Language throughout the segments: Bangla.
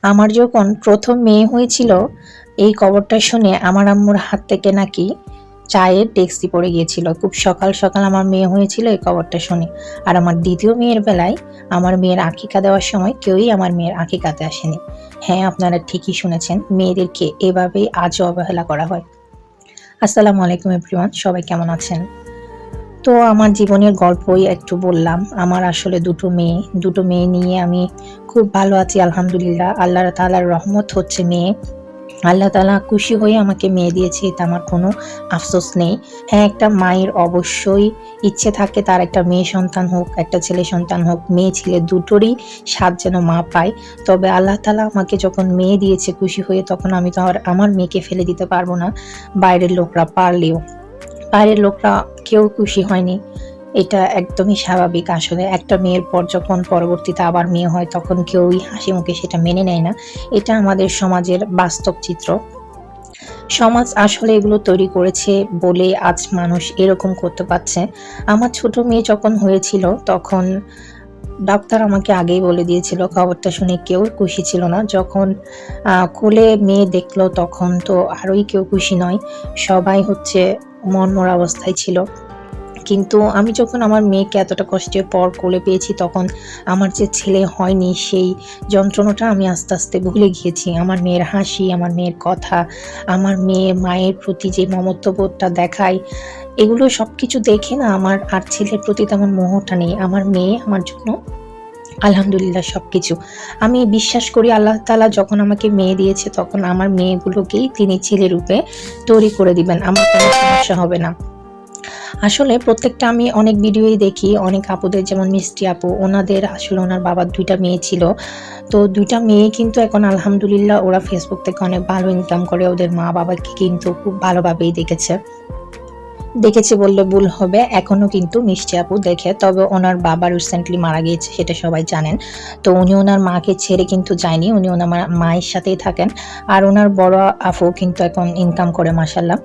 আমার যখন প্রথম মেয়ে হয়েছিল, এই খবরটা শুনে আমার আম্মুর হাত থেকে নাকি চায়ের ডেক্সি পড়ে গিয়েছিল। খুব সকাল সকাল আমার মেয়ে হয়েছিল এই খবরটা শুনে। আর আমার দ্বিতীয় মেয়ের বেলায় আমার মেয়ের আকিকা দেওয়ার সময় কেউই আমার মেয়ের আকিকাতে আসেনি। হ্যাঁ, আপনারা ঠিকই শুনেছেন, মেয়েদেরকে এভাবেই আজও অবহেলা করা হয়। আসসালামু আলাইকুম এভরিওয়ান, সবাই কেমন আছেন? তো আমার জীবনের গল্পই একটু বললাম। আমার আসলে দুটো মেয়ে নিয়ে আমি খুব ভালো আছি আলহামদুলিল্লাহ। আল্লাহ তাআলার রহমত হচ্ছে মেয়ে। আল্লাহ তাআলা খুশি হয়ে আমাকে মেয়ে দিয়েছে, এতে আমার কোনো আফসোস নেই। হ্যাঁ, একটা মায়ের অবশ্যই ইচ্ছে থাকে তার একটা মেয়ে সন্তান হোক, একটা ছেলে সন্তান হোক। মেয়ে ছেলে দুটোরই স্বাদ যেন মা পায়। তবে আল্লাহ তাআলা আমাকে যখন মেয়ে দিয়েছে খুশি হয়ে, তখন আমি তো আর আমার মেয়েকে ফেলে দিতে পারবো না। বাইরের লোকরা পারলেও। বাইরের লোকরা কেউ খুশি হয়নি। এটা একদমই স্বাভাবিক। আসলে একটা মেয়ের পর যখন পরবর্তীতে আবার মেয়ে হয়, তখন কেউই হাসিমুখে সেটা মেনে নেয় না। এটা আমাদের সমাজের বাস্তব চিত্র। সমাজ আসলে এগুলো তৈরি করেছে বলে আজ মানুষ এরকম করতে পারছে। আমার ছোট মেয়ে যখন হয়েছিল, তখন ডাক্তার আমাকে আগেই বলে দিয়েছিল, খবরটা শুনে কেউ খুশি ছিল না। যখন কোলে মেয়ে দেখলো, তখন তো আরোই কেউ খুশি নয়। সবাই হচ্ছে মনমরা অবস্থায় ছিল। কিন্তু আমি যখন আমার মেয়েকে এতটা কষ্টের পর কোলে পেয়েছি, তখন আমার যে ছেলে হয়নি সেই যন্ত্রণাটা আমি আস্তে আস্তে ভুলে গিয়েছি। আমার মেয়ের হাসি, আমার মেয়ের কথা, আমার মেয়ে মায়ের প্রতি যে মমত্ববোধটা দেখায়, এগুলো সবকিছু দেখে না আমার আর ছেলের প্রতি তেমন মোহটা নেই। আমার মেয়ে আমার জন্য আলহামদুলিল্লাহ সবকিছু। আমি বিশ্বাস করি আল্লাহ তাআলা যখন আমাকে মেয়ে দিয়েছে, তখন আমার মেয়েগুলোকেই তিনি ছেলে রূপে তৈরি করে দিবেন। আমার কোনো সমস্যা হবে না। আসলে প্রত্যেকটা আমি অনেক ভিডিওই দেখি, অনেক আপুদের, যেমন মিষ্টি আপু, ওনাদের আসলে ওনার বাবার ২ টা মেয়ে ছিল। তো ২ টা মেয়ে কিন্তু এখন আলহামদুলিল্লাহ ওরা ফেসবুক থেকে অনেক ভালো ইনকাম করে। ওদের মা-বাবাকে কিন্তু খুব ভালোভাবেই দেখেছে বললে ভুল হবে। এখনো কিন্তু মিষ্টি আপু দেখে। তবে ওনার বাবা রিসেন্টলি মারা গিয়েছে, সেটা সবাই জানেন। তো উনি ওনার মাকে ছেড়ে কিন্তু যায়নি। উনি ওনার মায়ের সাথেই থাকেন। আর ওনার বড় আপু কিন্তু এখন ইনকাম করে মাশাআল্লাহ।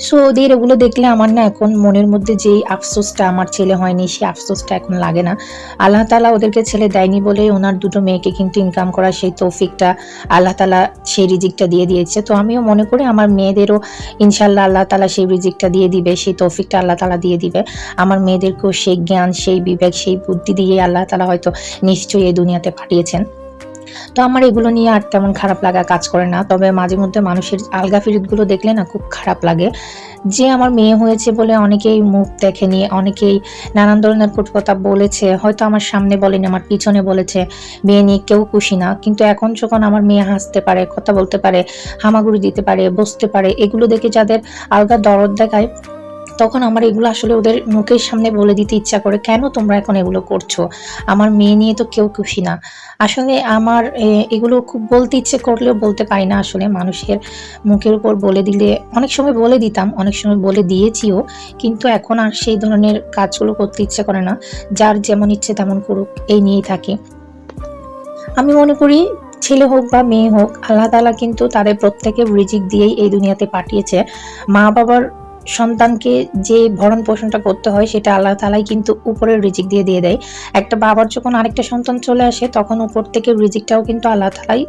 সো ওদের এগুলো দেখলে আমার না এখন মনের মধ্যে যেই আফসোসটা আমার ছেলে হয়নি, সেই আফসোসটা এখন লাগে না। আল্লাহ তাআলা ওদেরকে ছেলে দেয়নি বলেই ওনার দুটো মেয়েকে কিন্তু ইনকাম করার সেই তৌফিকটা আল্লাহ তাআলা, সেই রিজিকটা দিয়ে দিয়েছে। তো আমিও মনে করি আমার মেয়েদেরও ইনশাআল্লাহ আল্লাহ তাআলা সেই রিজিকটা দিয়ে দিবে, সেই তৌফিকটা আল্লাহ তাআলা দিয়ে দিবে। আমার মেয়েদেরকেও সেই জ্ঞান, সেই বিবেক, সেই বুদ্ধি দিয়ে আল্লাহ তাআলা হয়তো নিশ্চয়ই এই দুনিয়াতে পাঠিয়েছেন। তো আমার এগুলো নিয়ে আর তেমন খারাপ লাগা কাজ করে না। তবে মাঝে মধ্যে মানুষের আলগা ফিরিতগুলো দেখলে না খুব খারাপ লাগে। যে আমার মেয়ে হয়েছে বলে অনেকেই মুখ দেখেনি, অনেকেই নানান ধরনের কটু কথা বলেছে। হয়তো আমার সামনে বলেনি, আমার পিছনে বলেছে। মেয়ে নিয়ে কেউ খুশি না। কিন্তু এখন যখন আমার মেয়ে হাসতে পারে, কথা বলতে পারে, হামাগুড়ি দিতে পারে, বসতে পারে, এগুলো দেখে যাদের আলগা দরদ দেখায়, তখন আমার এগুলো আসলে ওদের মুখের সামনে বলে দিতে ইচ্ছা করে, কেন তোমরা এখন এগুলো করছো? আমার মেয়ে নিয়ে তো কেউ খুশি না। আসলে আমার এগুলো খুব বলতে ইচ্ছে করলেও বলতে পারি না আসলে। মানুষের মুখের উপর বলে দিলে অনেক সময় বলে দিতাম, অনেক সময় বলে দিয়েছিও। কিন্তু এখন আর সেই ধরনের কাজগুলো করতে ইচ্ছে করে না। যার যেমন ইচ্ছে তেমন করুক, এই নিয়েই থাকি। আমি মনে করি ছেলে হোক বা মেয়ে হোক, আল্লাহ তাআলা কিন্তু তাদের প্রত্যেকের রিজিক দিয়েই এই দুনিয়াতে পাঠিয়েছে। মা-বাবার সন্তানকে যে ভরণ পোষণটা করতে হয়, সেটা আল্লাহ তাআলাই কিন্তু উপরের রিজিক দিয়ে দেয়। একটা বাবার যখন আরেকটা সন্তান চলে আসে, তখন উপর থেকে রিজিকটাও কিন্তু আল্লাহ তাআলাই